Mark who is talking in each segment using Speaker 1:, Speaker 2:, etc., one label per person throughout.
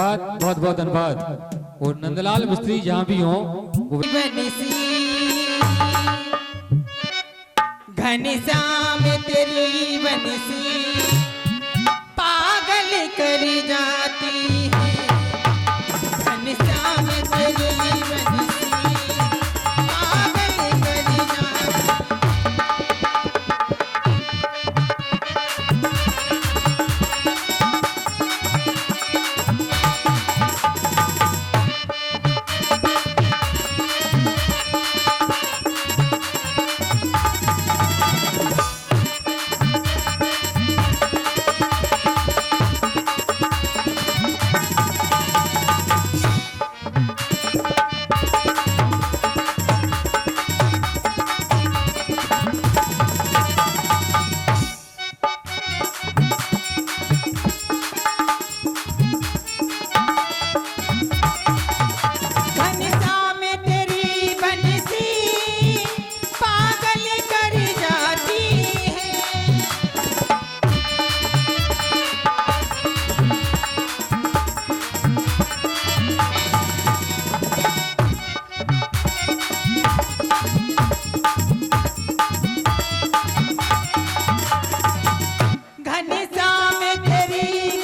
Speaker 1: धन्यवाद, बहुत बहुत धन्यवाद। और नंदलाल मिस्त्री जहाँ भी हों,
Speaker 2: घनश्याम तेरी बंसी पागल कर जाती है, घनश्याम तेरी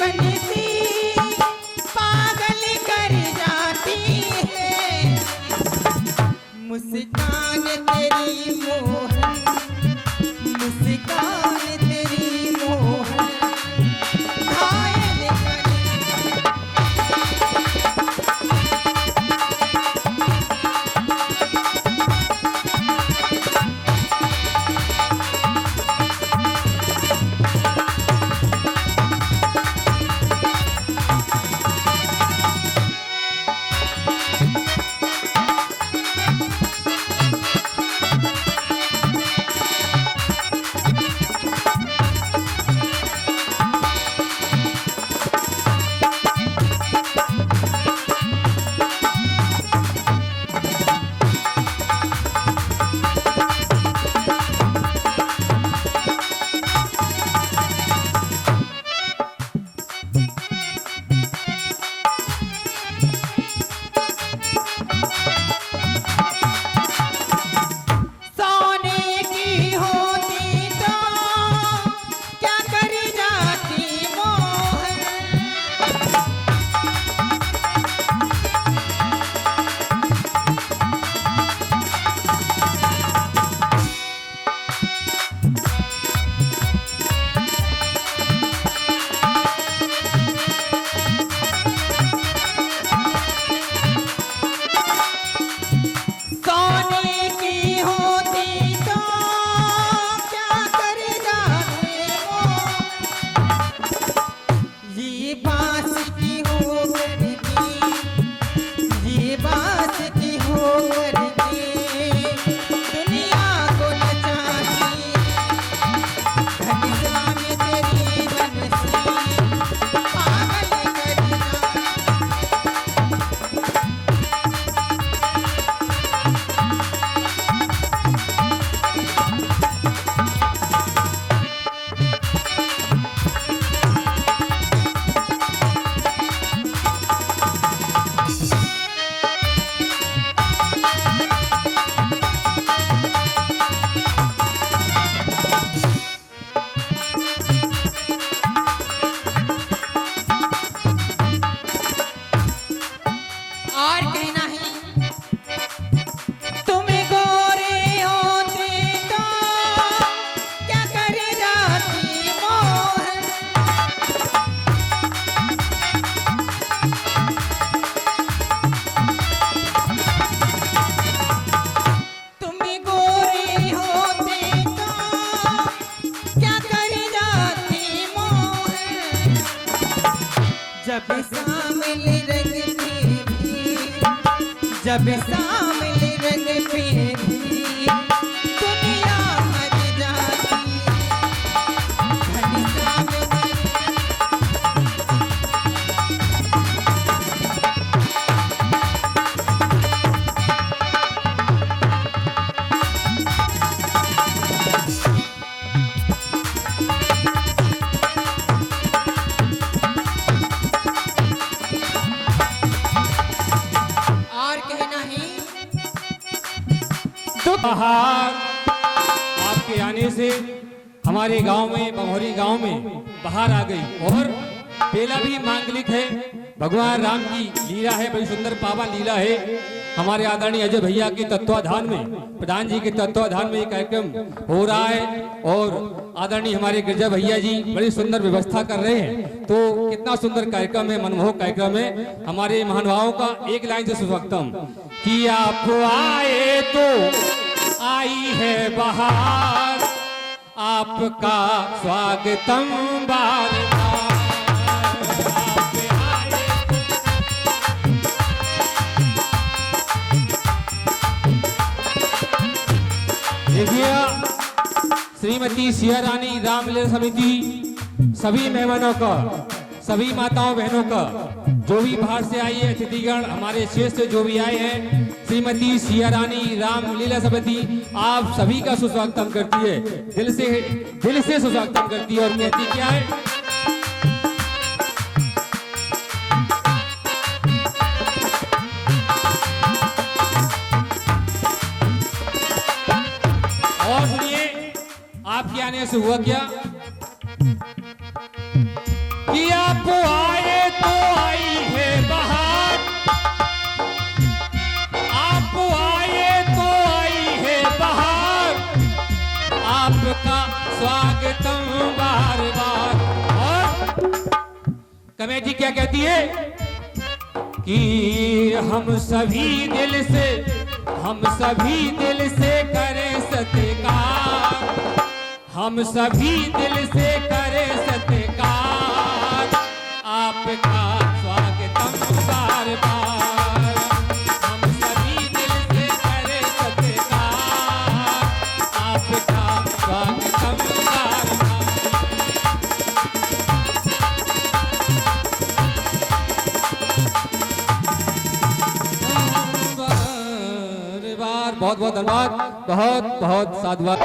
Speaker 2: बंसी पागल कर जाती है। मुस्कान तेरी मोहन, मुस्कान तेरी मोहन घायल कर। जब सामने रंग पे दुनिया मर जाती घनश्याम दुख
Speaker 1: बाहर आपके आने से हमारे गांव में, बमोरी गांव में बाहर आ गई। और बेला भी मांगलिक है, भगवान राम की लीला है, बड़ी सुंदर पावन लीला है। हमारे आदरणीय अजय भैया के तत्वाधान में, प्रधान जी के तत्वाधान में ये कार्यक्रम हो रहा है। और आदरणीय हमारे गिरजा भैया जी बड़ी सुंदर व्यवस्था कर रहे हैं। तो कितना सुंदर कार्यक्रम है, मनमोहक कार्यक्रम है। हमारे महानुभावों का एक लाइन से स्वागतम कि आप आए तो आई है बहार, आपका स्वागतम बार बार। देखिए श्रीमती सिया रानी रामलीला समिति सभी मेहमानों का, सभी माताओं बहनों का, जो भी बाहर से आई है अतिथिगण, हमारे क्षेत्र से जो भी आए हैं, श्रीमती सिया रानी रामलीला समिति आप सभी का सुस्वागतम करती है, दिल से सुस्वागतम करती है। और कहती क्या है, और सुनिए आपके आने से हुआ क्या कि आप आए तो आई है बहार, आप आए तो आई है बहार, आपका स्वागतम बार बार। और कमेटी क्या कहती है कि हम सभी दिल से करें सत्कार, हम सभी दिल से करें सत्कार, आपका स्वागतम बार बार। हम सभी दिल से करें सत्कार, आपका स्वागतम बार बार। बहुत बहुत धन्यवाद, बहुत बहुत साधुवाद।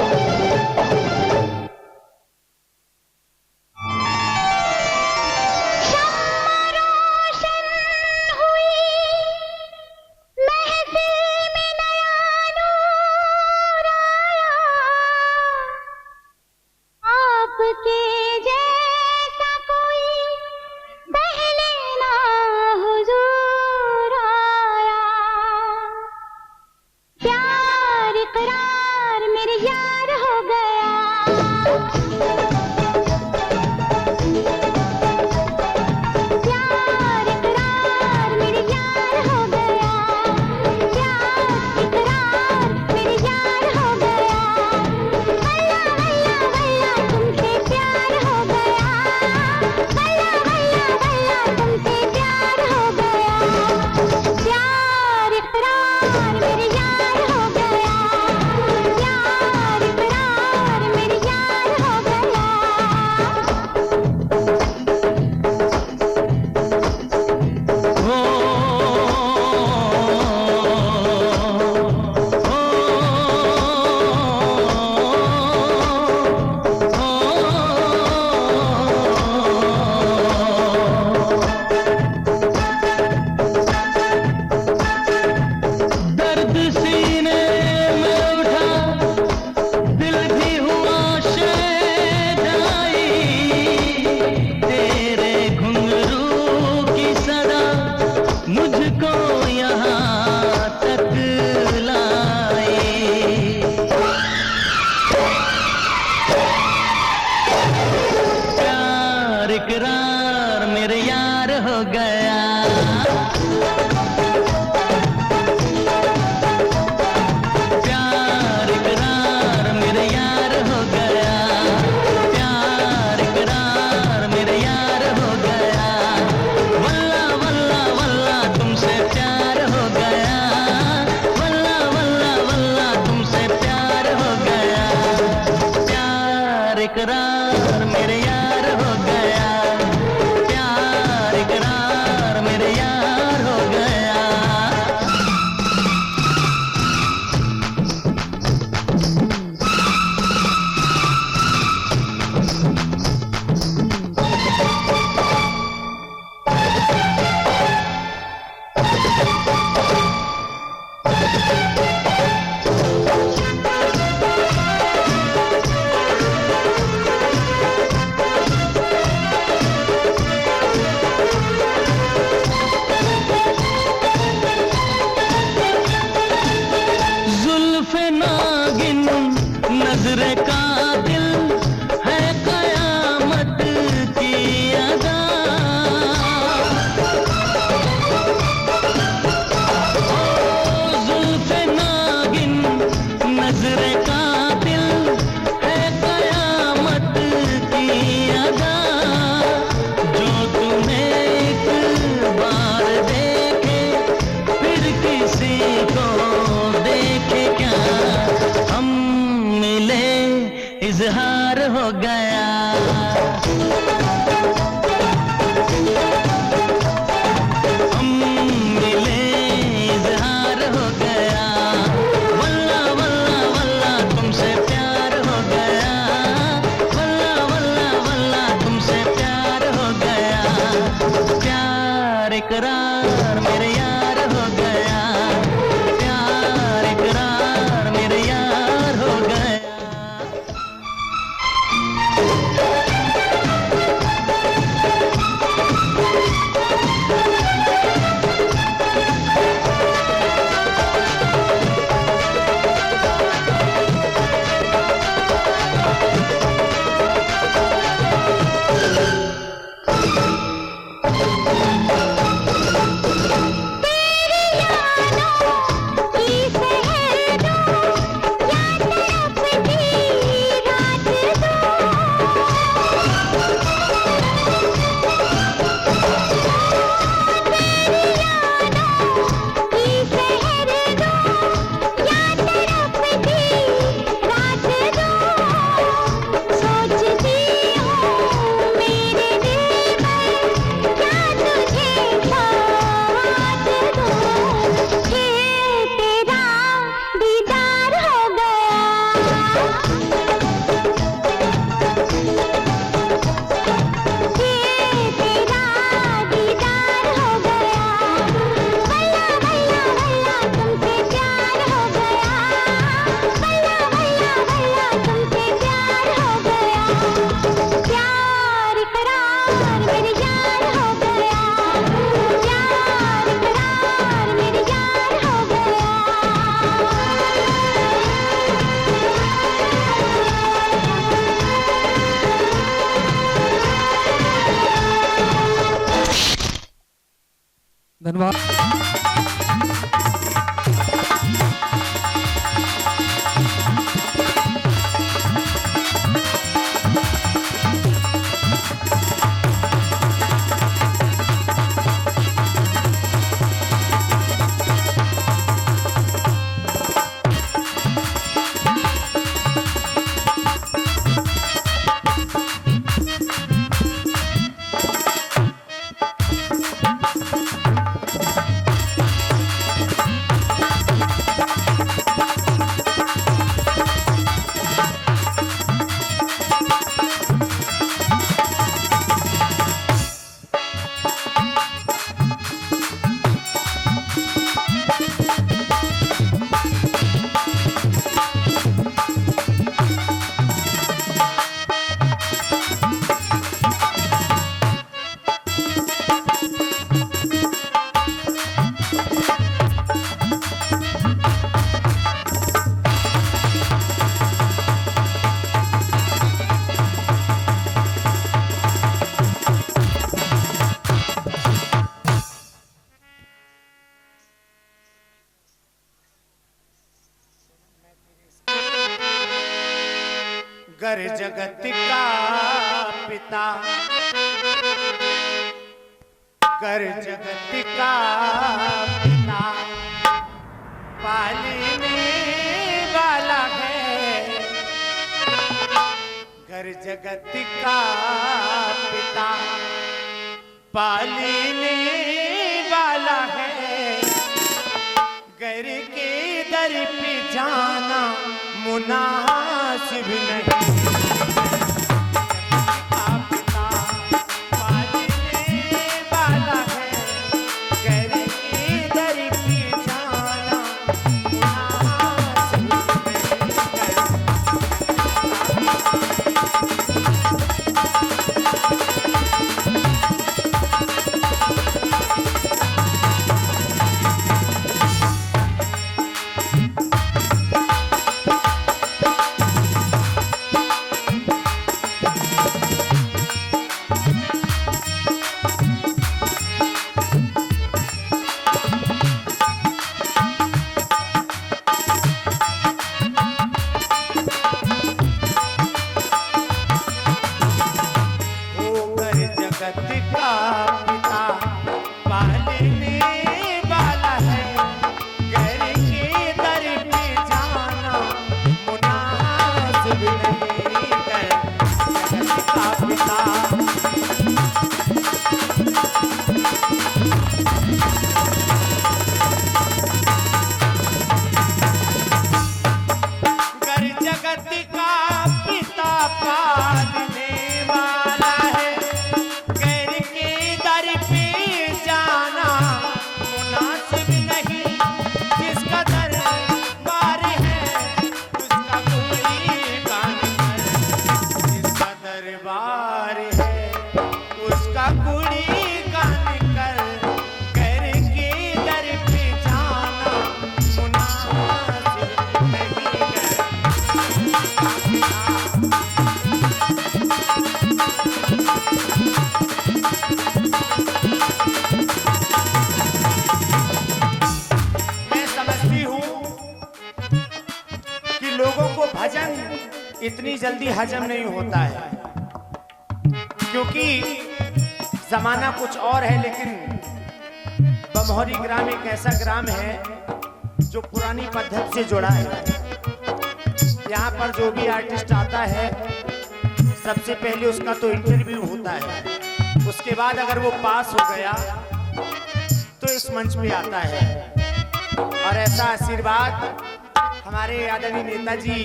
Speaker 3: गुजरे कातिल है कयामत की अदा, जो तुम्हें एक बार देखे फिर किसी को देखे क्या। हम मिले इजहार हो गया, हम मिले इजहार हो गया। वल्ला वल्ला वल्ला तुमसे प्यार हो गया, वल्ला वल्ला वल्ला तुमसे प्यार हो गया। प्यार इकरार मेरे यार हो गया, प्यार इकरार मेरे यार हो गया।
Speaker 1: धन्यवाद।
Speaker 4: कर जगत का पिता, कर जगत का पिता, पालने वाला है। कर जगत का पिता पालने वाला है। घर के दर पे जाना मुनासिब नहीं। लोगों को भजन इतनी जल्दी हजम नहीं होता है, क्योंकि जमाना कुछ और है। लेकिन बमोहरी ग्राम एक ऐसा ग्राम है जो पुरानी पद्धति से जुड़ा है। यहाँ पर जो भी आर्टिस्ट आता है, सबसे पहले उसका तो इंटरव्यू होता है। उसके बाद अगर वो पास हो गया तो इस मंच पे आता है। और ऐसा आशीर्वाद हमारे आदरणीय नेताजी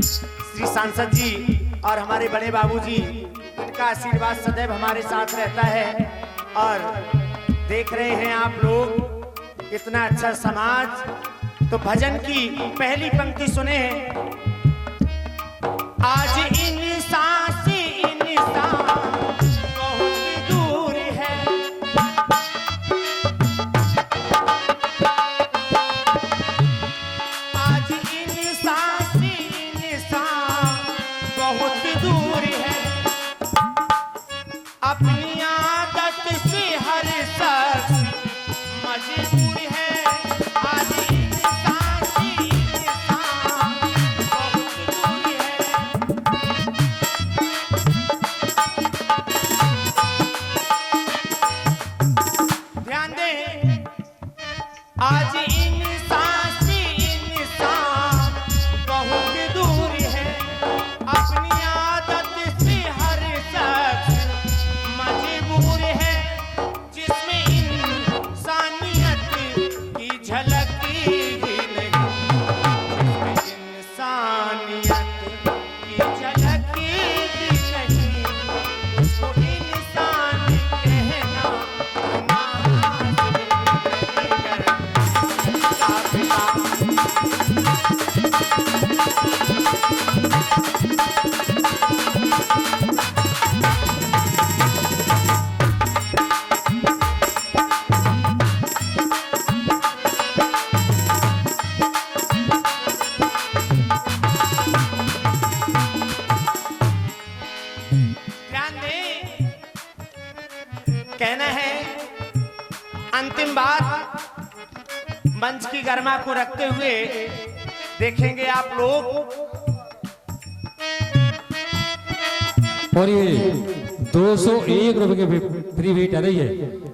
Speaker 4: श्री सांसद जी और हमारे बड़े बाबूजी, इनका आशीर्वाद सदैव हमारे साथ रहता है। और देख रहे हैं आप लोग इतना अच्छा समाज। तो भजन की पहली पंक्ति सुने। आज इंसान से इंसान बहुत दूर है, आज इंसान से इंसान बहुत दूर है, अपनी आदत से हर शख्स मजबूर है। आज इंसान से इंसान बहुत दूर है। ध्यान दें, आज इंसान से इंसान बहुत दूर है, अपनी आदत से हर शख्स मजबूर है, जिसमें इंसानियत की झलक ही नहीं, जिसमें इंसानियत की झलक ही नहीं, उसको इंसान कहना ध्यान दें, कहना है अंतिम बात मंच की गरिमा को रखते हुए देखेंगे आप लोग।
Speaker 1: और ये 201 रुपए की फ्री भेंट आ रही है।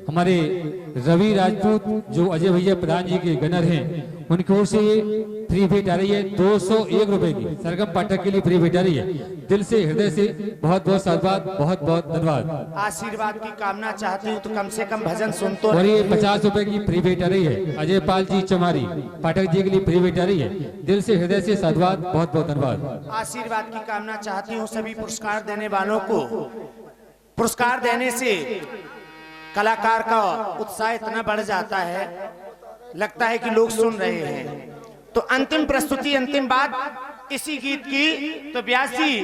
Speaker 1: हमारे रवि राजपूत जो अजय भैया प्रधान जी के गनर हैं, उनकी ओर से ये फ्री भेंट आ रही है 201 रुपए की। सरगम पाठक के लिए फ्री भेंट आ रही है। दिल से हृदय से बहुत बहुत साधुवाद, बहुत बहुत धन्यवाद।
Speaker 4: आशीर्वाद की कामना चाहती हूँ तो कम से कम भजन सुन तो।
Speaker 1: और ये 50 रुपए की फ्री भेंट आ रही है। अजय पाल जी चमारी पाठक जी के लिए फ्री भेंट आ रही है। दिल से हृदय से साधुवाद, बहुत बहुत धन्यवाद।
Speaker 4: आशीर्वाद की कामना चाहती हूँ सभी पुरस्कार देने वालों को। पुरस्कार देने से कलाकार का उत्साह इतना बढ़ जाता है, लगता है कि लोग सुन रहे हैं। तो अंतिम प्रस्तुति, अंतिम बात इसी गीत की। तो ब्यासी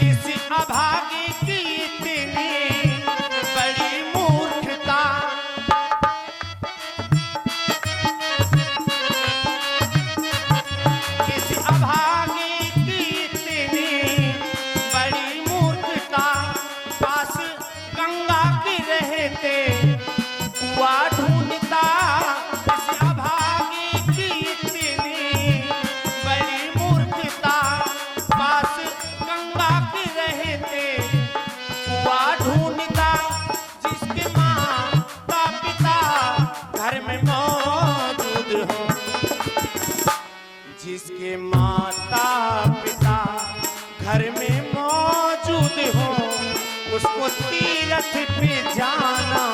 Speaker 4: इस अभागी की इतनी बड़ी मूर्खता, इस अभागी की इतनी बड़ी मूर्खता, पास गंगा के रहते कुआ ढूंढता। इस अभागी की इतनी बड़ी मूर्खता, पास गंगा के रहते कुआ ढूंढता। जिसके माता पिता घर में मौजूद हो, जिसके माता पिता घर में मौजूद हो, उसको तीरथ पे जाना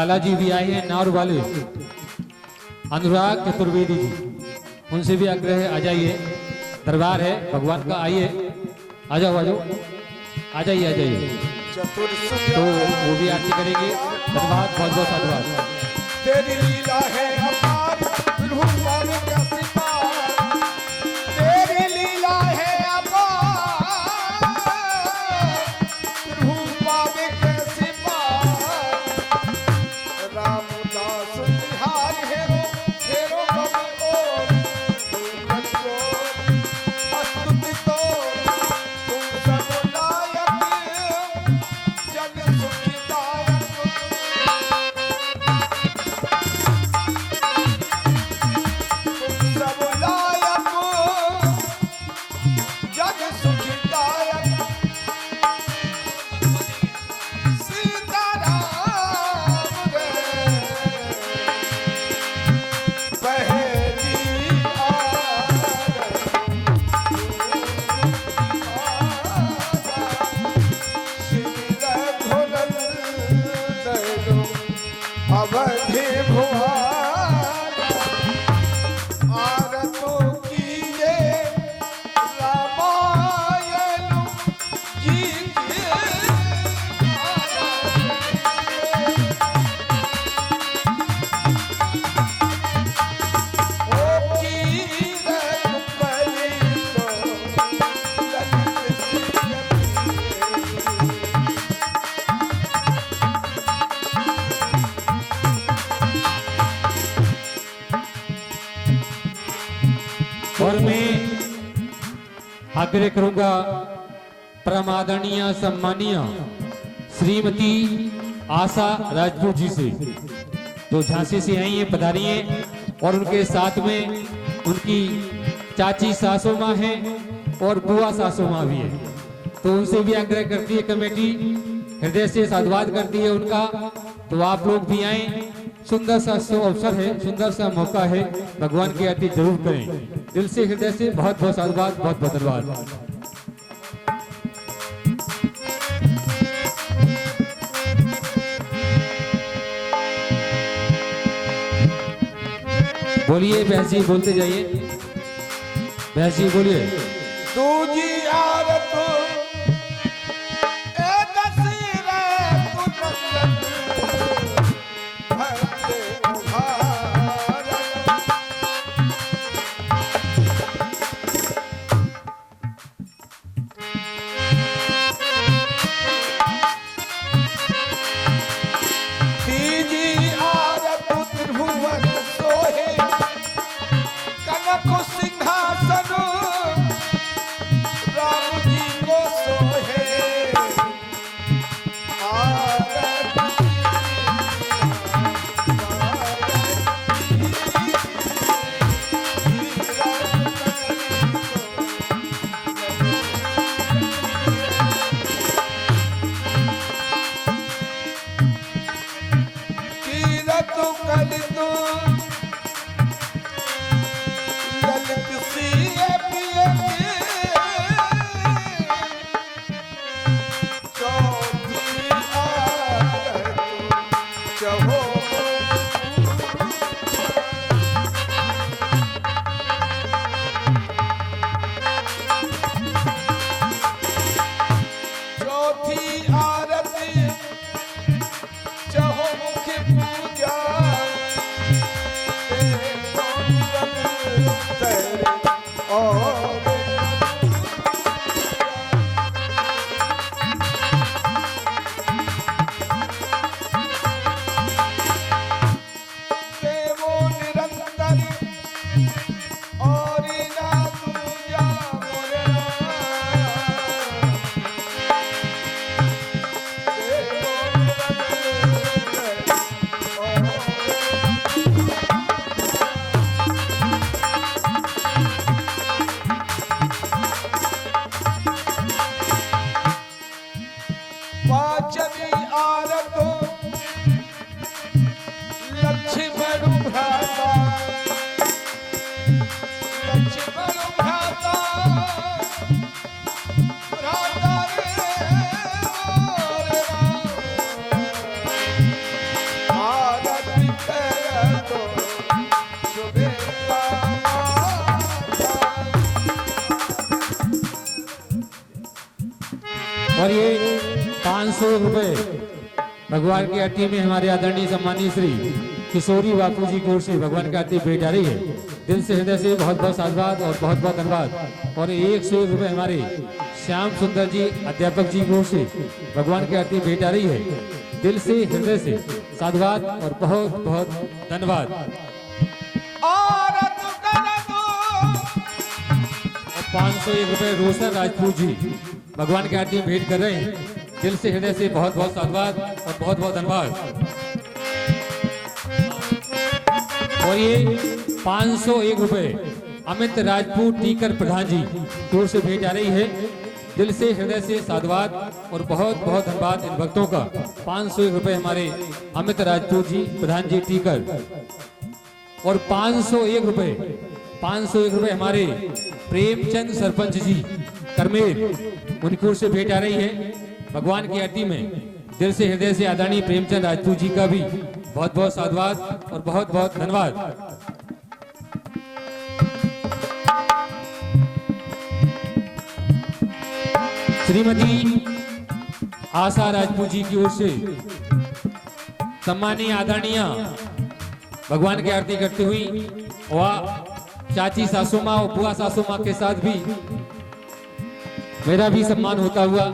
Speaker 1: लाला जी भी आए हैं नार वाले अनुराग चतुर्वेदी जी, उनसे भी आग्रह है आ जाइए, दरबार है भगवान का, आइए आ जाओ आ जाओ आ जाइए। तो वो भी आरती करेंगे। धन्यवाद, बहुत बहुत धन्यवाद।
Speaker 5: तेरी लीला है अपार, रूपा में कैसी पार, तेरी लीला है अपार, रूपा में कैसी पार, रामदास बिहार हेरो हेरो कवि और अस्तुति तो तुम सब लायक, जग सुखदायक। सब लायक जग सुखदायक, सीताराम रे पहली अवधि भुआर आरतों की ये रामायण जी के ओ कीरत पली तो ललित सिंह
Speaker 1: और मैं आग्रह करूंगा परम आदरणीय सम्मानीय श्रीमती आशा राजपूत जी से, जो झांसी से आई हैं, पधारी हैं, और उनके साथ में उनकी चाची सासू माँ हैं और बुआ सासू माँ भी है। तो उनसे भी आग्रह करती है कमेटी, हृदय से साधुवाद करती है उनका। तो आप लोग भी आए, सुंदर सा अवसर है, सुंदर सा मौका है, भगवान की आरती जरूर करें। दिल से हृदय से बहुत बहुत साधुवाद, बहुत बहुत धन्यवाद। बोलिए बहस जी, बोलते जाइए बहस जी, बोलिए।
Speaker 5: दूजी आरत ए दसीरे पुनस्सत भरते भारत, तीजी आरत त्रिभुवन सोहे कनक सिंहासन राम जी को सोहे कीरत कल तो ललित सिंह पिए चौथी आरत चहो चौथी आरती चहो मुख पूजा तेरे और
Speaker 1: और ये 500 रुपए भगवान की आरती में हमारे आदरणीय सम्मानीय श्री किशोरी बापू जी की ओर से भगवान की आरती भेंट जा रही है। दिल से हृदय से बहुत बहुत साधुवाद और बहुत बहुत धन्यवाद। और 101 रुपए हमारे श्याम सुंदर जी अध्यापक जी की ओर से भगवान की आरती भेंट आ रही है। दिल से हृदय से साधुवाद और बहुत बहुत धन्यवाद।
Speaker 5: और तू कर दो
Speaker 1: 501 रुपए रोशन राजपूत जी भगवान की आरती भेंट कर रहे हैं। दिल से हृदय से बहुत बहुत साधुवाद और बहुत बहुत धन्यवाद। और ये 501 रुपए अमित राजपूत टीकर प्रधान जी की ओर से भेंट आ रही है। दिल से हृदय से साधुवाद और बहुत बहुत धन्यवाद इन भक्तों का। 501 रुपए हमारे अमित राजपूत जी प्रधान जी टीकर। और 501 रुपए हमारे प्रेमचंद सरपंच जी करमेल उनकी ओर से भेंट आ रही है भगवान की आरती में। दिल से हृदय से आदरणीय प्रेमचंद राजपूत जी का भी बहुत बहुत साधुवाद और बहुत बहुत धन्यवाद। श्रीमती आशा राजपूत जी की ओर से सम्मानीय आदरणीय भगवान की आरती करती हुई वह चाची सासू माँ और बुआ सासू माँ के साथ भी मेरा भी सम्मान होता हुआ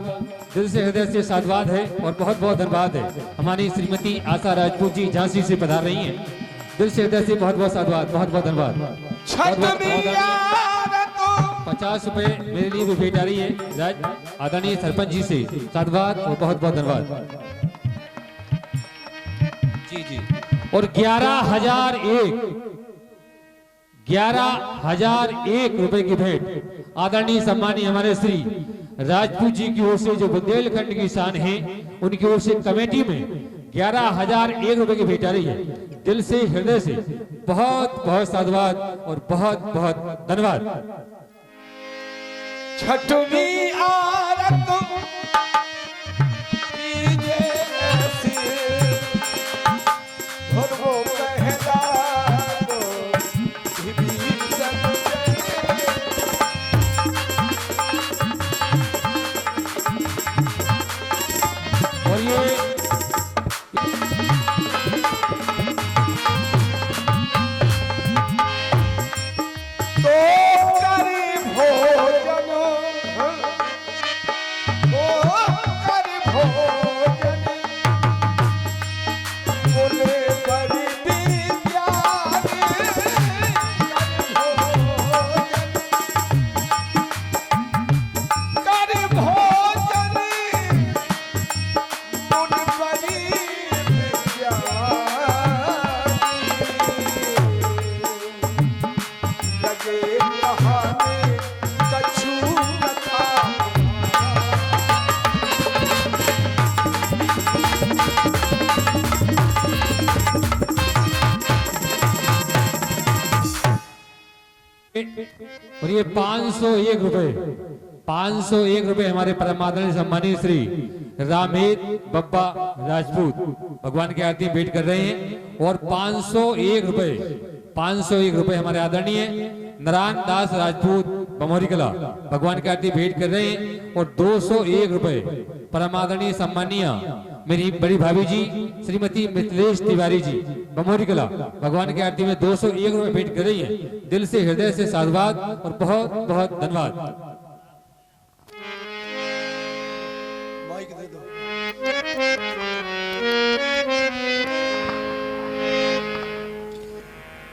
Speaker 1: दिल से हृदय से साधुवाद है और बहुत बहुत धन्यवाद है। हमारी श्रीमती आशा राजपूत जी झांसी से पधार रही हैं। दिल से हृदय से बहुत बहुत साधुवाद, बहुत बहुत धन्यवाद।
Speaker 5: छठ मैया तो
Speaker 1: 50 रुपए मेरे लिए भी भेंट आ रही है राज आदरणीय सरपंच जी से साधुवाद और बहुत बहुत धन्यवाद। जी जी। और 11,001 रुपए की भेंट आदरणीय सम्मानीय हमारे श्री राजपूत जी की ओर से जो बुंदेलखंड की शान है उनकी ओर से कमेटी में 11,001 रुपए की भेंट आ रही है। दिल से हृदय से बहुत बहुत साधुवाद और बहुत बहुत धन्यवाद।
Speaker 5: छठवीं आरत कीजे ऐसी धर्मो कहदा दो विभीषण
Speaker 1: और ये
Speaker 5: तो करी भोजन तो करी भोजन बोले बड़ी विद्या करी भोजन बोले बड़ी विद्या लगे कहानी कछु कथा
Speaker 1: और ये 501 रुपए हमारे परमादरणीय सम्मानीय श्री रामेद बब्बा राजपूत भगवान की आरती भेंट कर रहे हैं। और 501 रुपए हमारे आदरणीय नारायण दास राजपूत बमोरी कला भगवान की आरती भेंट कर रहे हैं। और 201 रुपए परमादरणीय सम्मानीय मेरी बड़ी भाभी जी श्रीमती मिथिलेश तिवारी जी बमोरी कला भगवान की आरती में 201 रुपए भेंट कर रही है। दिल से हृदय से साधुवाद और बहुत बहुत धन्यवाद।
Speaker 5: माइक दे दो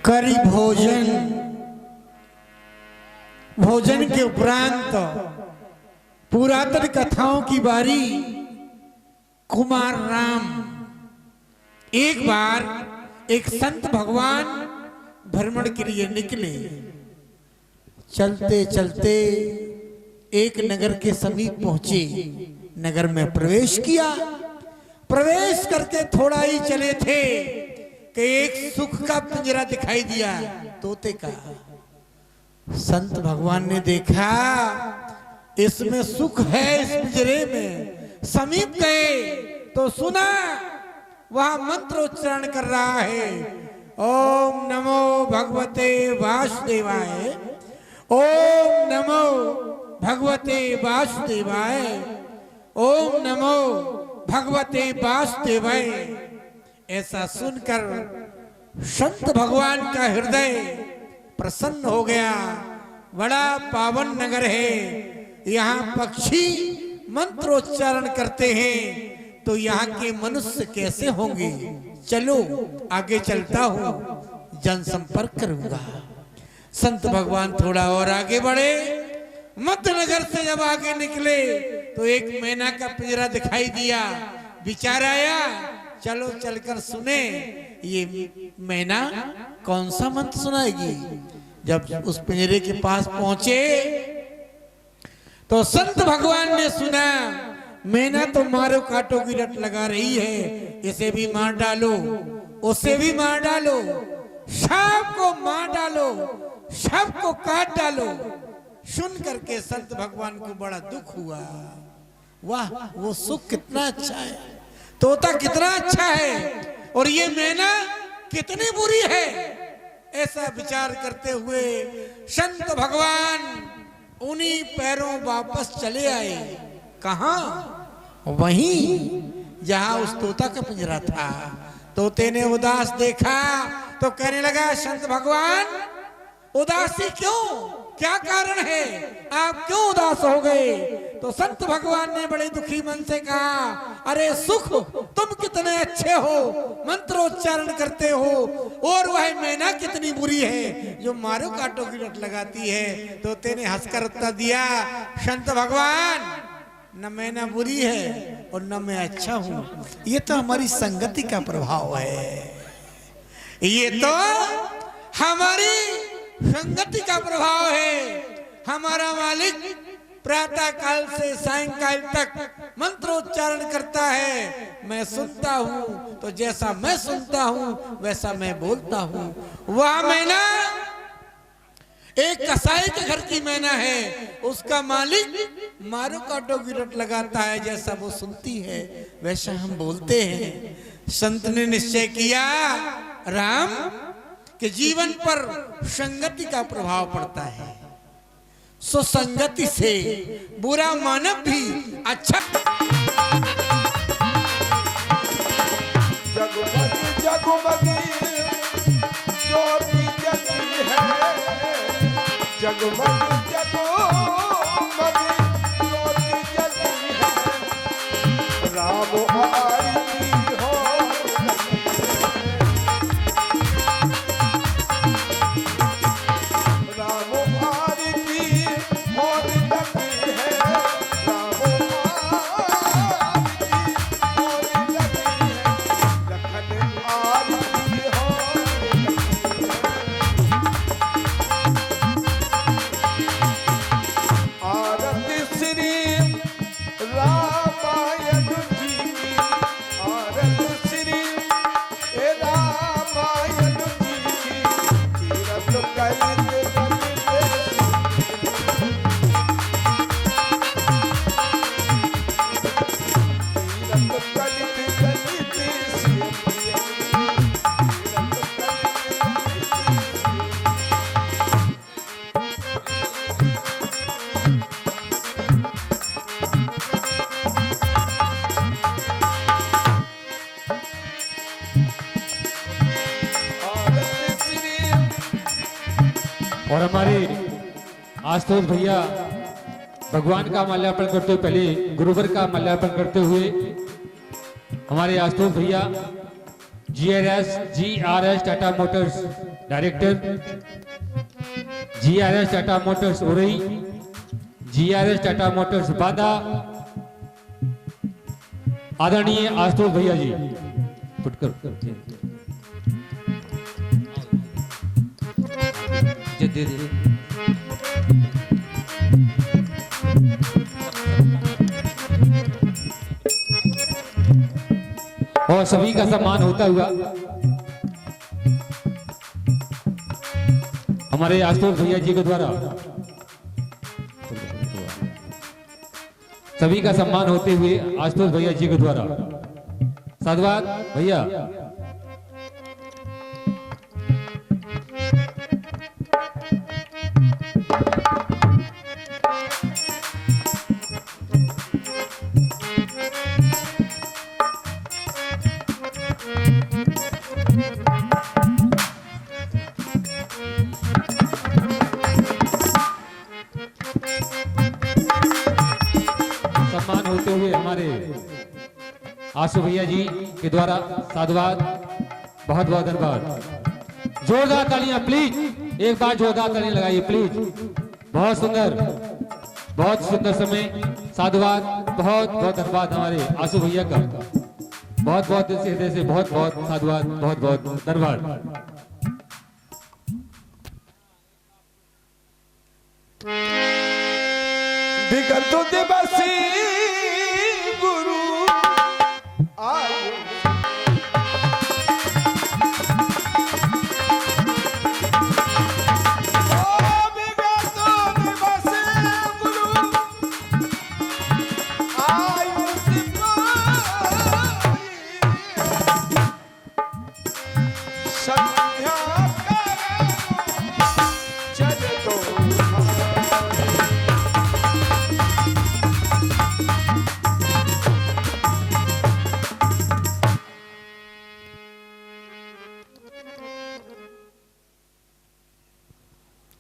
Speaker 6: करी भोजन के उपरांत पुरातन कथाओं की बारी। कुमार राम एक बार एक संत भगवान भ्रमण के लिए निकले। चलते चलते एक नगर के समीप पहुंचे। नगर में प्रवेश किया। प्रवेश करके थोड़ा ही चले थे कि एक सुख का पिंजरा दिखाई दिया, तोते का। संत भगवान ने देखा इसमें सुख है, इस पिंजरे में। समीप गए तो सुना वह मंत्रोच्चारण कर रहा है, ओम नमो भगवते वासुदेवाय, ओम नमो भगवते वासुदेवाय। ओम नमो भगवते वासुदेवाय। ऐसा सुनकर संत भगवान का हृदय प्रसन्न हो गया। बड़ा पावन नगर है, यहाँ पक्षी मंत्रोच्चारण करते हैं तो यहाँ के मनुष्य कैसे होंगे। चलो आगे चलता हूँ, जनसंपर्क करूंगा। संत भगवान थोड़ा और आगे बढ़े। मध्य नगर से जब आगे निकले तो एक मैना का पिंजरा दिखाई दिया। विचार आया, चलो चलकर सुने ये मैना कौन सा मंत्र सुनाएगी। जब उस पिंजरे के पास पहुंचे तो संत भगवान ने सुना, मैना तो मारो काटो की रट लगा रही है, इसे भी मार डालो, उसे भी मार डालो, सबको मार डालो, सबको काट डालो। सुन करके संत भगवान को बड़ा दुख हुआ। वाह, वो सुख कितना अच्छा है, तोता कितना अच्छा है, और ये मैना कितनी बुरी है। ऐसा विचार करते हुए संत भगवान उन्हीं पैरों वापस चले आए। कहां? वहीं जहां उस तोता का पिंजरा था। तोते ने उदास देखा तो कहने लगा, संत भगवान उदासी क्यों, क्या कारण है, आप क्यों उदास हो गए। तो संत भगवान ने बड़े दुखी मन से कहा, अरे सुख, तुम कितने अच्छे हो, मंत्रोच्चारण करते हो, और वह मैना कितनी बुरी है जो मारो काटो की रट लगाती है। तोते ने हंसकर उत्तर दिया, संत भगवान न मैना बुरी है और न मैं अच्छा हूं, ये तो हमारी संगति का प्रभाव है, ये तो हमारी संगति का प्रभाव है। हमारा मालिक प्रातः काल से सायंकाल तक मंत्रोच्चारण करता है, मैं सुनता हूँ, तो जैसा मैं सुनता हूँ वैसा मैं बोलता हूँ। वह मैना एक कसाई के घर की मैना है, उसका मालिक मारो काटो की रट लगाता है, जैसा वो सुनती है वैसा हम बोलते हैं। संत ने निश्चय किया, राम के जीवन पर संगति का प्रभाव पड़ता है, सो संगति से बुरा मानव भी अच्छा।
Speaker 5: जगमग जगमगी ज्योति जगी है, जगमग जगमगी ज्योति जगी है, राम आरती हो
Speaker 1: और हमारे आशुतोष भैया भगवान का माल्यार्पण करते हुए, पहले गुरुवर का माल्यार्पण करते हुए हमारे आशुतोष भैया GRS Tata Motors director, GRS Tata Motors Orai, GRS Tata Motors बादा, आदरणीय आशुतोष भैया जी फुटकर दे दे। और सभी का सम्मान होता हुआ हमारे आशुतोष भैया जी के द्वारा सभी का सम्मान होते हुए आशुतोष भैया जी के द्वारा साधुवाद भैया। आशु भैया जी के द्वारा साधुवाद, बहुत बहुत धन्यवाद। जोरदार तालियां प्लीज, एक बार जोरदार तालियां लगाइए प्लीज। बहुत सुंदर समय, साधुवाद, बहुत बहुत धन्यवाद हमारे आशु भैया का, बहुत बहुत दिल से, हृदय से बहुत बहुत साधुवाद, बहुत बहुत धन्यवाद।
Speaker 5: दिगंतो दिवसी गुरु आयो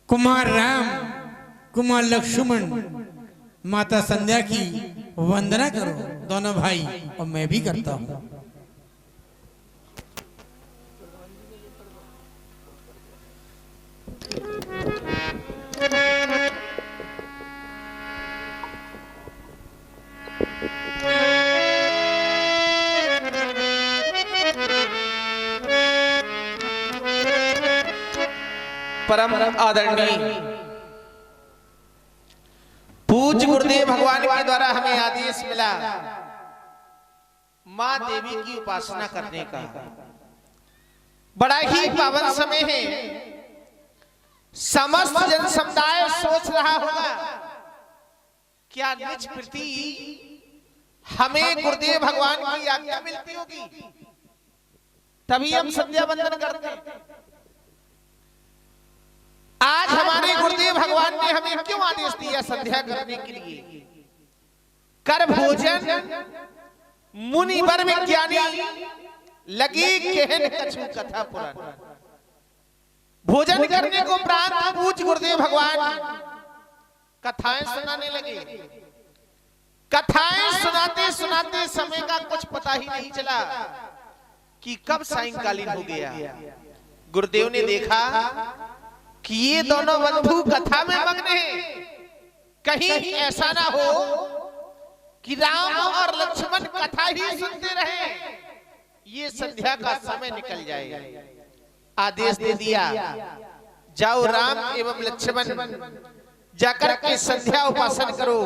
Speaker 6: कुमार राम, कुमार लक्ष्मण, माता संध्या की वंदना करो दोनों भाई, और मैं भी करता हूँ।
Speaker 7: परम आदरणीय पूज्य गुरुदेव भगवान के द्वारा हमें आदेश मिला मां देवी की उपासना करने का। बड़ा ही पावन समय है। समस्त जन समुदाय सोच रहा होगा क्या निज प्रति हमें गुरुदेव भगवान की आज्ञा मिलती होगी तभी हम संध्या वंदन करते हैं। आज हमारे गुरुदेव भगवान ने हमें क्यों आदेश दिया संध्या करने के लिए? कर भोजन मुनि वर विज्ञानी लगी कहन कछु कथा पुराण। भोजन करने को प्रांत पूज्य गुरुदेव भगवान कथाएं सुनाने लगे। कथाएं सुनाते सुनाते समय का कुछ पता ही नहीं चला कि कब सायंकालीन हो गया। गुरुदेव ने देखा कि ये दोनों बंधु कथा में मग्न हैं। कहीं ऐसा ना हो कि राम और लक्ष्मण कथा ही सुनते रहे, ये संध्या का समय निकल जाए। आदेश दे दिया, जाओ राम एवं लक्ष्मण जाकर के संध्या उपासना करो,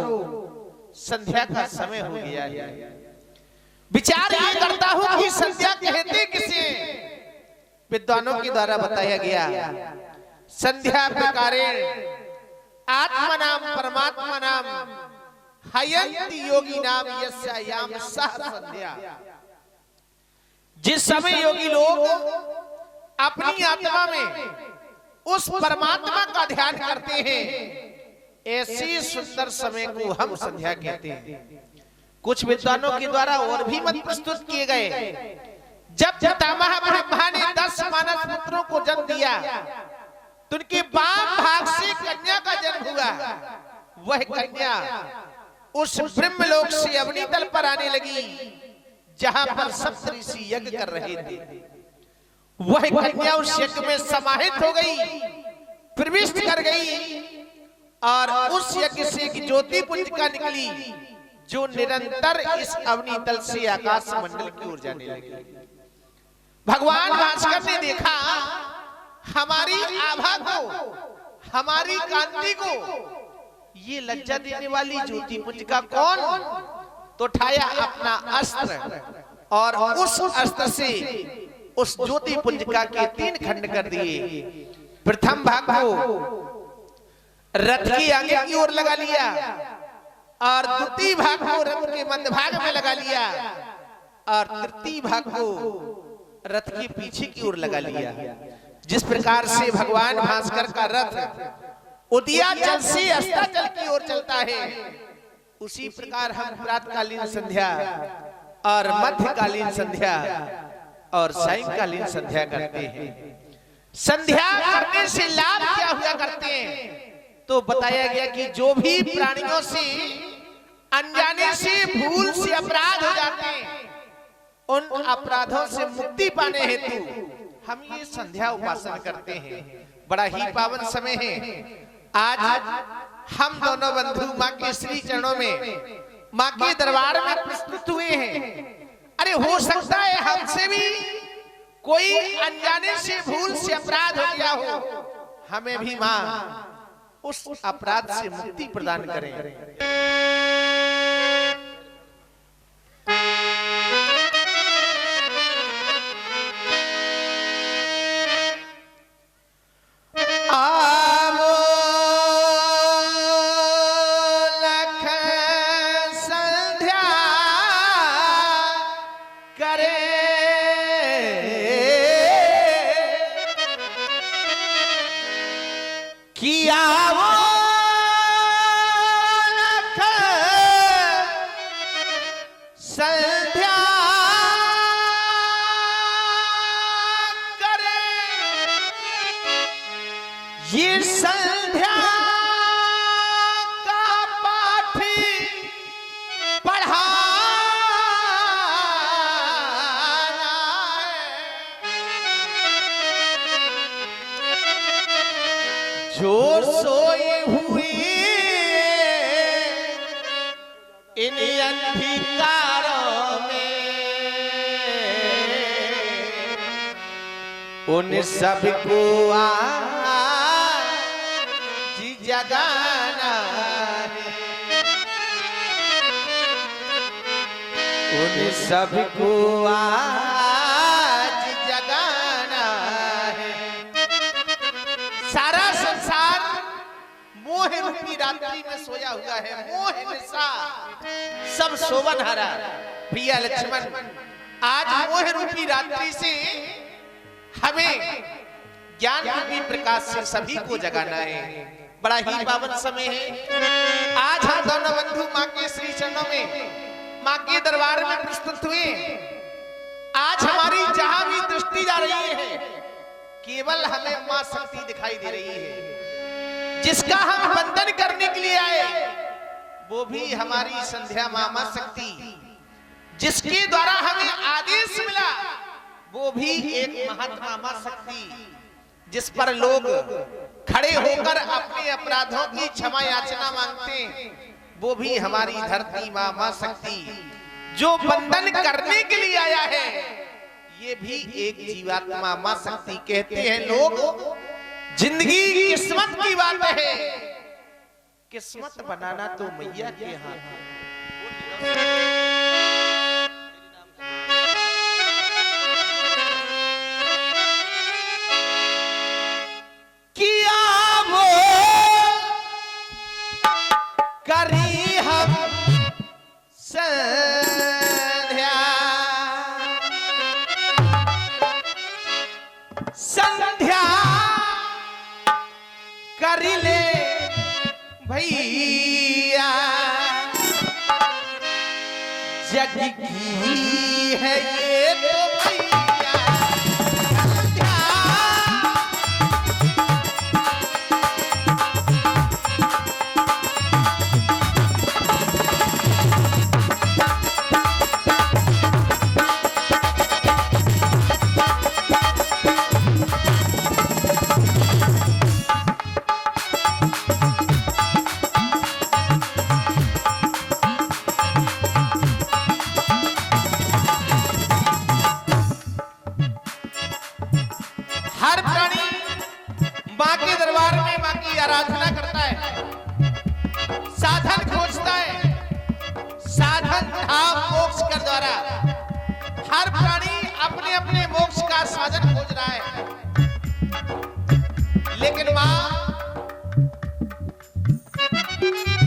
Speaker 7: संध्या का समय हो गया है। विचार ये करता हूं कि संध्या कहते किसे? विद्वानों के द्वारा बताया गया संध्या प्रकारेण आत्मनाम परमात्मनाम हयंति योगी नाम यस्यायाम सह संध्या। जिस समय योगी लोग अपनी आत्मा में उस परमात्मा का ध्यान करते हैं, ऐसी सुंदर समय को हम संध्या कहते हैं। कुछ विद्वानों के द्वारा और भी मत प्रस्तुत किए गए। जब पितामह ब्रह्मा ने 10 मानस पुत्रों को जन्म दिया तो उनके बाम भाग से कन्या का जन्म हुआ। वह कन्या उस ब्रह्मलोक से अवनी तल पर आने लगी जहां पर सप्त ऋषि यज्ञ कर रहे थे। वह कन्या उस यज्ञ में समाहित हो गई, प्रविष्ट कर गई और उस यज्ञ से एक ज्योति पुंजिका निकली जो निरंतर इस अवनी तल से आकाश मंडल की ओर जाने लगी। भगवान भास्कर ने देखा हमारी आभा को, हमारी कांति को ये लज्जा देने वाली ज्योति पुंजिका कौन? तो उठाया अपना अस्त्र और उस अस्त्र से उस ज्योति पुंजिका के 3 खंड कर दिए। प्रथम भाग को रथ के आगे की ओर लगा लिया और द्वितीय भाग को रथ के मध्य भाग में लगा लिया और तृतीय भाग को रथ के पीछे की ओर लगा लिया। जिस प्रकार से भगवान भास्कर का रथ उदयाचल से अस्ताचल की ओर चलता है, उसी प्रकार हम प्रातकालीन संध्या और मध्यकालीन संध्या और सायंकालीन संध्या करते हैं। संध्या करने से लाभ क्या हुआ करते हैं? तो बताया गया कि जो भी प्राणियों से अनजाने से भूल से अपराध हो जाते हैं, उन अपराधों से मुक्ति पाने हेतु हम ये संध्या उपासना करते हैं। बड़ा ही पावन समय है। आज हम दोनों बंधु माँ के श्री चरणों में, माँ के दरबार में प्रस्तुत हुए हैं। अरे हो सकता है हमसे भी कोई अनजाने से, भूल से अपराध हो गया हो, हमें भी माँ उस अपराध से मुक्ति प्रदान करें। ये संध्या का पाठ पढ़ाना है। जो सोए हुए इन अंधकारों में, उन सबको जगाना है, उन सबको आज जगाना है। सारा संसार मोह रूपी रात्रि में सोया हुआ है। मोह निशा सब सोवन हरा। प्रिय लक्ष्मण, आज मोह रूपी रात्रि से हमें ज्ञान रूपी प्रकाश से सभी को जगाना है। बड़ा ही पावन समय है। आज हम दोनों बंधु माँ के श्री चरणों में, माँ के दरबार में प्रस्तुत हुए। आज हमारी जहां भी दृष्टि जा रही है, केवल हमें माँ शक्ति दिखाई दे रही है। जिसका हम वंदन करने के लिए आए, वो भी हमारी संध्या माँ शक्ति। जिसके द्वारा हमें आदेश मिला, वो भी एक महात्मा माँ शक्ति। जिस पर लोग खड़े होकर अपने अपराधों की क्षमा याचना मांगते हैं, वो भी हमारी धरती माँ माँ शक्ति। जो वंदन करने के लिए आया है, ये भी एक जीवात्मा माँ शक्ति। कहते हैं लोग, जिंदगी किस्मत की बात है, किस्मत बनाना तो मैया के हाथ है। करी हम संध्या, संध्या करी ले भैया, जग की है ये तो भैया। हर प्राणी माँ के दरबार में माँ की आराधना करता है, साधन खोजता है। साधन धाम मोक्ष के द्वारा हर प्राणी अपने अपने मोक्ष का साधन खोज रहा है। लेकिन माँ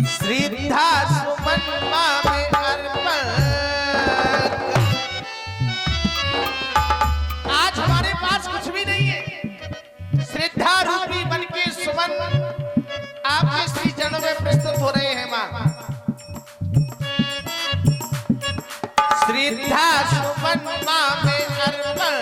Speaker 7: श्रद्धा सुमन माँ में अर्पण। आज हमारे पास कुछ भी नहीं है, श्रद्धा रूपी मन के सुमन आपके श्री चरणों में प्रस्तुत हो रहे हैं। माँ श्रद्धा सुमन माँ में अर्पण।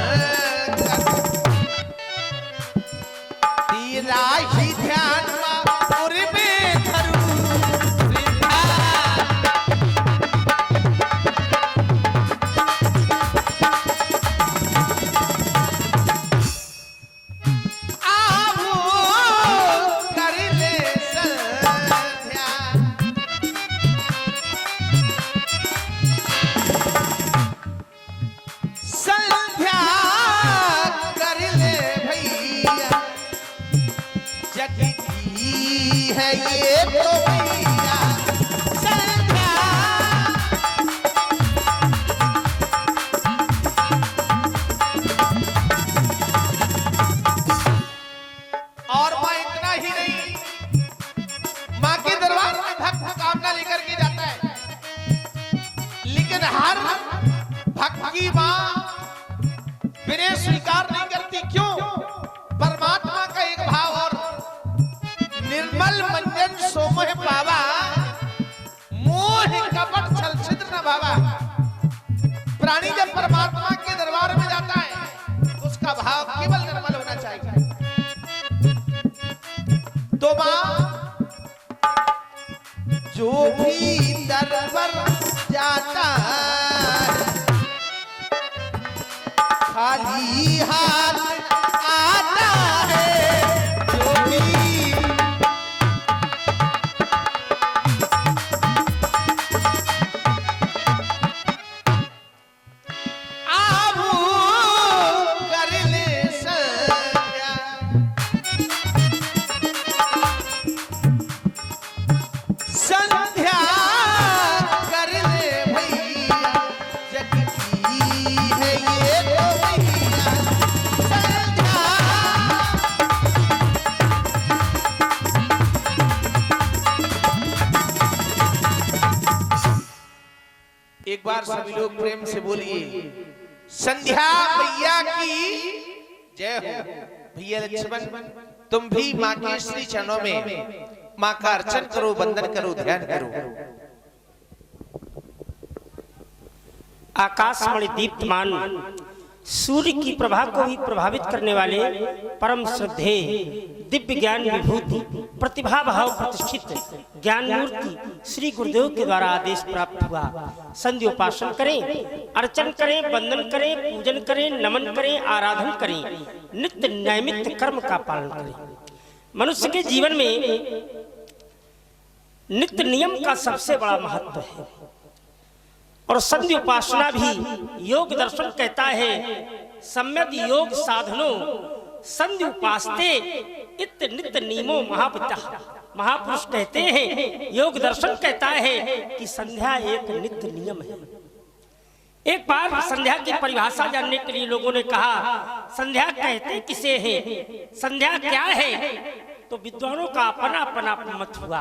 Speaker 7: भैया जग की है ये तो भैया संध्या। और माँ इतना ही नहीं, माँ के दरबार में भक्त कामना लेकर के जाता है, लेकिन हर भक्त की माँ विनय स्वीकार नहीं करती। क्यों? परमात्मा का एक भाव और निर्मल मंजन सोमह पावा मोह कपट छल छिद्र न भावा। प्राणी जब परमात्मा के दरबार में जाता है तो उसका भाव केवल निर्मल होना चाहिए। तो मां जो भी दर पर जाता है खाली हाथ आता है, जो भी आबू कर ले संध्या। संध्या कर ले भैया जग की है ये तो भैया संध्या। एक बार सभी लोग प्रेम से बोलिए संध्या भैया की जय हो। भैया लक्ष्मण तुम भी माँ के श्री चरणों में माँ का अर्चन करो, वंदन करो, ध्यान करो।
Speaker 8: आकाशमणि दीप्तमान सूर्य की प्रभा को भी प्रभावित करने वाले परम श्रद्धे दिव्य ज्ञान विभूति प्रतिभा भाव प्रतिष्ठित ज्ञान मूर्ति श्री गुरुदेव के द्वारा आदेश प्राप्त हुआ। संध्योपासन करें, अर्चन करें, वंदन करें, पूजन करें, नमन करें, आराधन करें, नित्य नैमित्य कर्म का पालन करें। मनुष्य के जीवन में नित्य नियम का सबसे बड़ा महत्व है और संध्य उपासना भी योग दर्शन कहता है सम्यक योग साधनो संध्य उपासते इत नित्य नियमो महापिता। महापुरुष कहते हैं, योग दर्शन कहता है कि संध्या एक नित्य नियम है। एक बार संध्या की परिभाषा जानने के लिए लोगों ने कहा संध्या कहते किसे है, संध्या क्या है? तो विद्वानों का अपना अपना मत हुआ।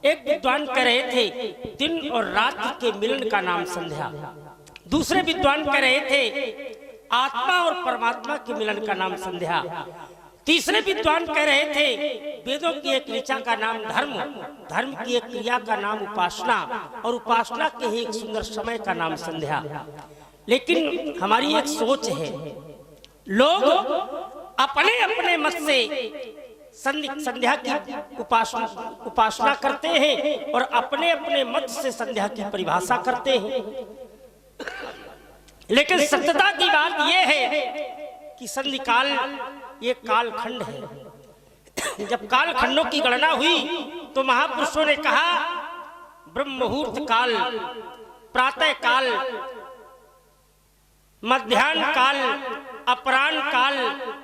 Speaker 8: एक विद्वान कह रहे थे दिन और रात के मिलन का नाम संध्या, दूसरे विद्वान कह रहे थे आत्मा और परमात्मा के मिलन का नाम संध्या, तीसरे विद्वान कह रहे थे वेदों की एक ऋचा का नाम धर्म, धर्म की एक क्रिया का नाम उपासना और उपासना के ही एक सुंदर समय का नाम संध्या। लेकिन हमारी एक सोच है, लोग अपने अपने मत से संध्या की उपासना करते हैं और अपने अपने मत से संध्या की परिभाषा करते हैं। लेकिन सत्यता की बात यह है कि संधि काल ये कालखंड है। जब कालखंडों की गणना हुई तो महापुरुषों ने कहा ब्रह्म मुहूर्त काल, प्रातः काल, मध्याह्न काल, अपराह्न काल,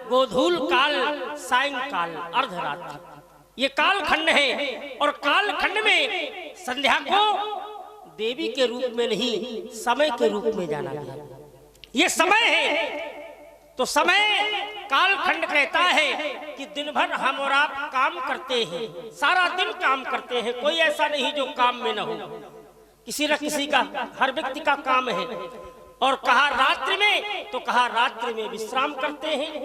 Speaker 8: गोधूल काल, सायंकाल, अर्धरात्रि, ये कालखंड है। और कालखंड में संध्या को देवी के रूप में नहीं समय के रूप में जाना गया। ये समय है तो समय कालखंड कहता है कि दिन भर हम और आप काम करते हैं, सारा दिन काम करते हैं, कोई ऐसा नहीं जो काम में न हो, किसी न किसी का हर व्यक्ति का काम है। और कहा रात्रि में तो कहा रात्रि में विश्राम करते हैं।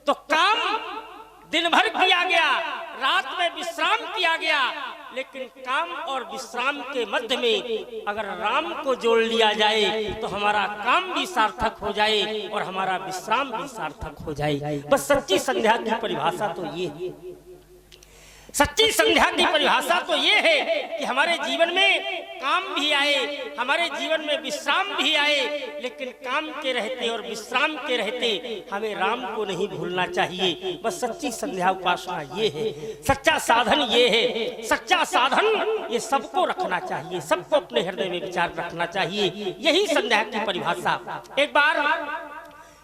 Speaker 8: तो काम दिन भर किया गया, रात में विश्राम किया गया, लेकिन काम और विश्राम के मध्य में अगर राम को जोड़ लिया जाए तो हमारा काम भी सार्थक हो जाए और हमारा विश्राम भी सार्थक हो जाए। बस सच्ची संध्या की परिभाषा तो ये है। सच्ची संध्या की परिभाषा तो ये है कि हमारे जीवन में काम भी आए, हमारे जीवन में विश्राम भी आए, लेकिन काम के रहते और विश्राम के रहते हमें राम को नहीं भूलना चाहिए। बस सच्ची संध्या उपासना ये है, सच्चा साधन ये है। सच्चा साधन ये सबको रखना चाहिए, सबको अपने हृदय में विचार रखना चाहिए। यही संध्या की परिभाषा। एक बार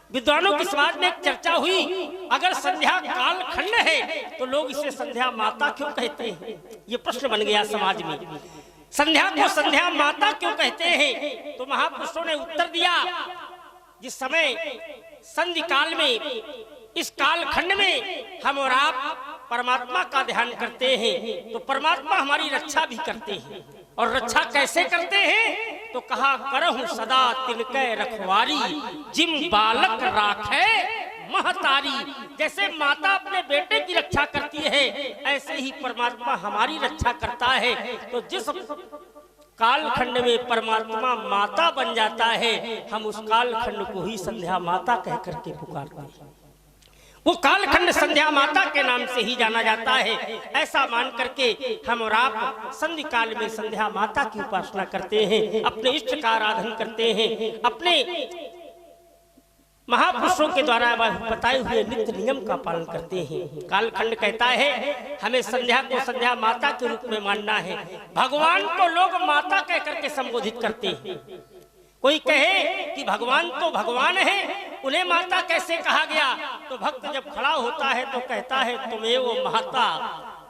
Speaker 8: विद्वानों के समाज में एक चर्चा हुई, अगर संध्या काल खंड है तो लोग इसे संध्या माता क्यों कहते हैं? ये प्रश्न बन गया समाज में। संध्या को संध्या माता क्यों कहते हैं? तो महापुरुषों ने उत्तर दिया, जिस समय संधि काल में, इस काल खंड में हम और आप परमात्मा का ध्यान करते हैं तो परमात्मा हमारी रक्षा भी करते हैं। और रक्षा कैसे करते हैं? तो कहा, करहूं सदा तिनके रखवारी, जिम बालक राखे महतारी। जैसे माता अपने बेटे की रक्षा करती है, ऐसे ही परमात्मा हमारी रक्षा करता है। तो जिस कालखंड में परमात्मा माता बन जाता है, हम उस कालखंड को ही संध्या माता कह करके पुकारते हैं। वो कालखंड संध्या माता के नाम से ही जाना जाता है। ऐसा मान करके हम और आप संधि काल में संध्या माता की उपासना करते हैं, अपने इष्ट का आराधन करते हैं, अपने महापुरुषों के द्वारा बताए हुए नित्य नियम का पालन करते हैं। कालखंड कहता है हमें संध्या को संध्या माता के रूप में मानना है। भगवान को लोग माता कह करके संबोधित करते हैं। कोई कहे कि भगवान तो भगवान है, उन्हें माता कैसे कहा गया? तो भक्त जब खड़ा होता है तो कहता है, तुमेव माता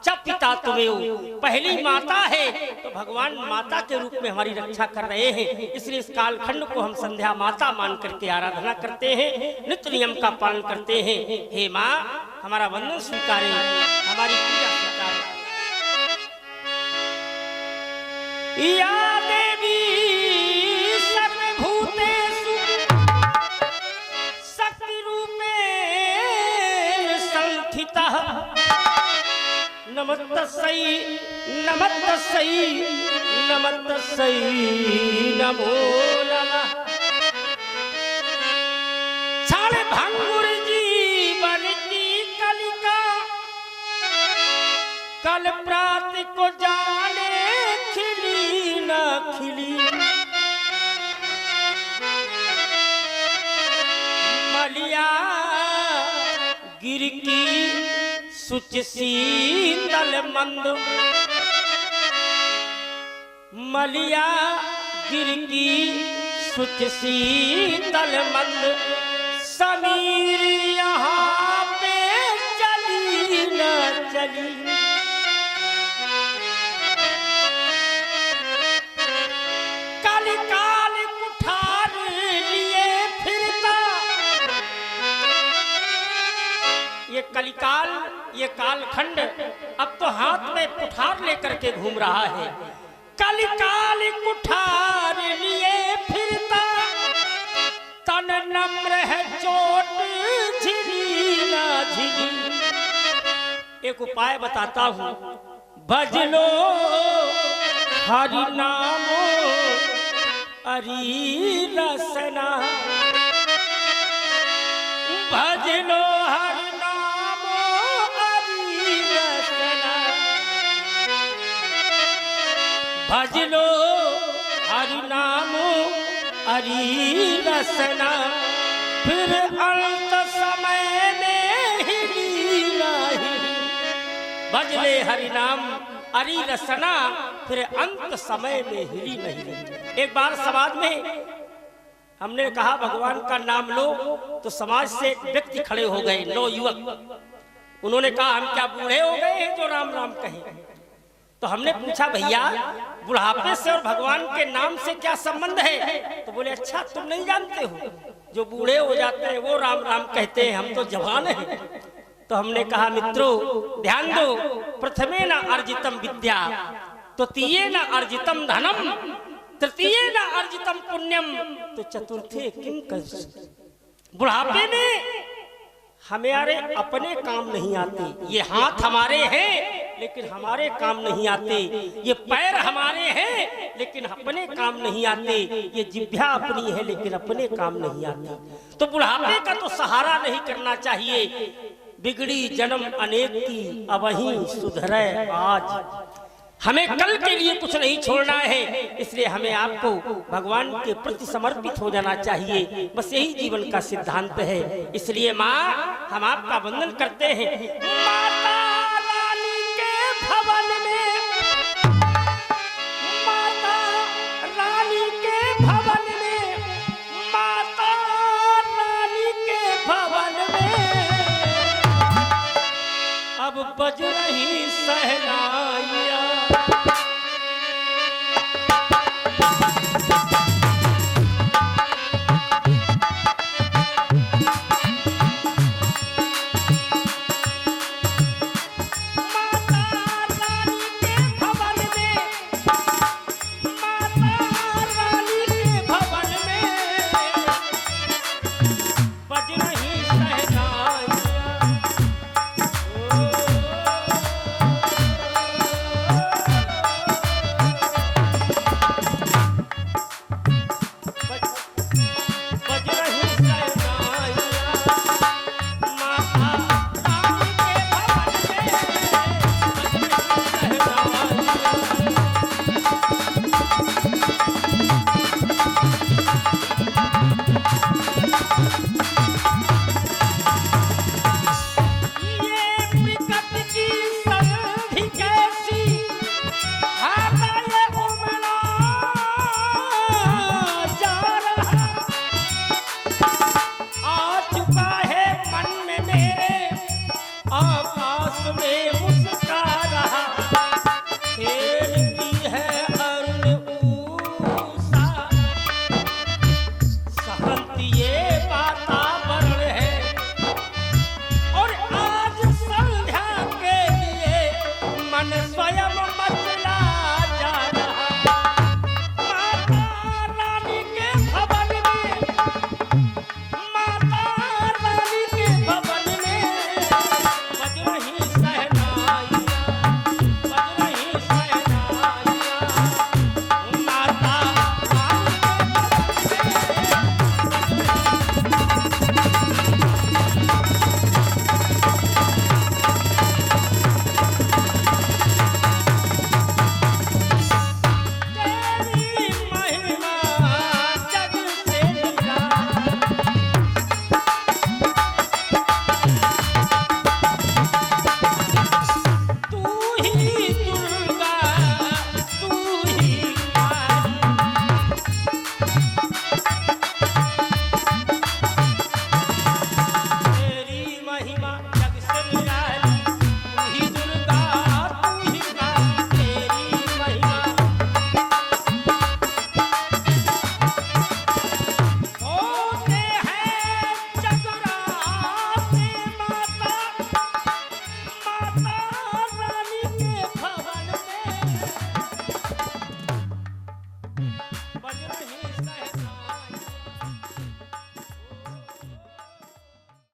Speaker 8: च पिता तुमेव, पहली माता है। तो भगवान माता के रूप में हमारी रक्षा कर रहे हैं। इसलिए इस कालखंड को हम संध्या माता मान करके आराधना करते हैं, नित्य नियम का पालन करते हैं। हे माँ, हमारा वंदन स्वीकारें, हमारी पूजा स्वीकारें। या देवी सर्वभूतेषु शक्ति रूपेण संस्थितः, नमस्तस्यै नमस्तस्यै नमस्तस्यै नमो नमः। क्षण भंगुर जीवन की कलिका, कल प्रात को जाने खिली न खिली। मलिया गिर की सुच शीतल मंद, मलिया गिर की सुच शीतल मंद। समीर यहाँ पे चली न चली, काली काल कुठार लिए फिरता। ये कलिकाल, ये कालखंड अब तो हाथ में कुठार लेकर के घूम रहा है। कलिकाल कुठार लिए फिरता, तन नम्र है चोट झिली ना झिली। एक उपाय बताता हूँ, भज लो हरि नामो हरि रसना, भज लो हरि भज लो हरि नामो हरि रसना। फिर अंत समय में हिली ना हिली, भज ले हरि नाम हरि रसना, फिर अंत समय में हिली नहीं हिली। एक बार समाज में हमने कहा भगवान का नाम लो, तो समाज से एक व्यक्ति खड़े हो गए, 9 युवक। उन्होंने कहा, हम क्या बूढ़े हो गए हैं जो राम राम कहें? तो हमने पूछा, भैया बुढ़ापे से और भगवान के नाम से क्या संबंध है? तो बोले, अच्छा तुम नहीं जानते हो, जो बूढ़े हो जाते हैं वो राम राम कहते हैं, हम तो जवान हैं। तो हमने कहा, मित्रों ध्यान दो, प्रथमे न अर्जितम विद्या, द्वितीये न अर्जितम धनम, तृतीये न अर्जितम पुण्यम, तो चतुर्थे किम कर। बुढ़ापे में हमारे अपने काम नहीं आते। ये हाथ हमारे हैं लेकिन हमारे काम नहीं आते, ये पैर हमारे हैं लेकिन अपने काम नहीं आते, ये जिह्वा अपनी है लेकिन अपने काम नहीं आते। तो बुढ़ापे का तो सहारा नहीं करना चाहिए। बिगड़ी जन्म अनेक की, अबहीं सुधरे आज। हमें कल के लिए कुछ नहीं छोड़ना है, इसलिए हमें आपको भगवान के प्रति समर्पित हो जाना चाहिए। बस यही जीवन का सिद्धांत है। इसलिए माँ, हम आपका वंदन करते हैं। माता रानी के भवन में, माता रानी के भवन में, माता रानी के बज रही सहनाई।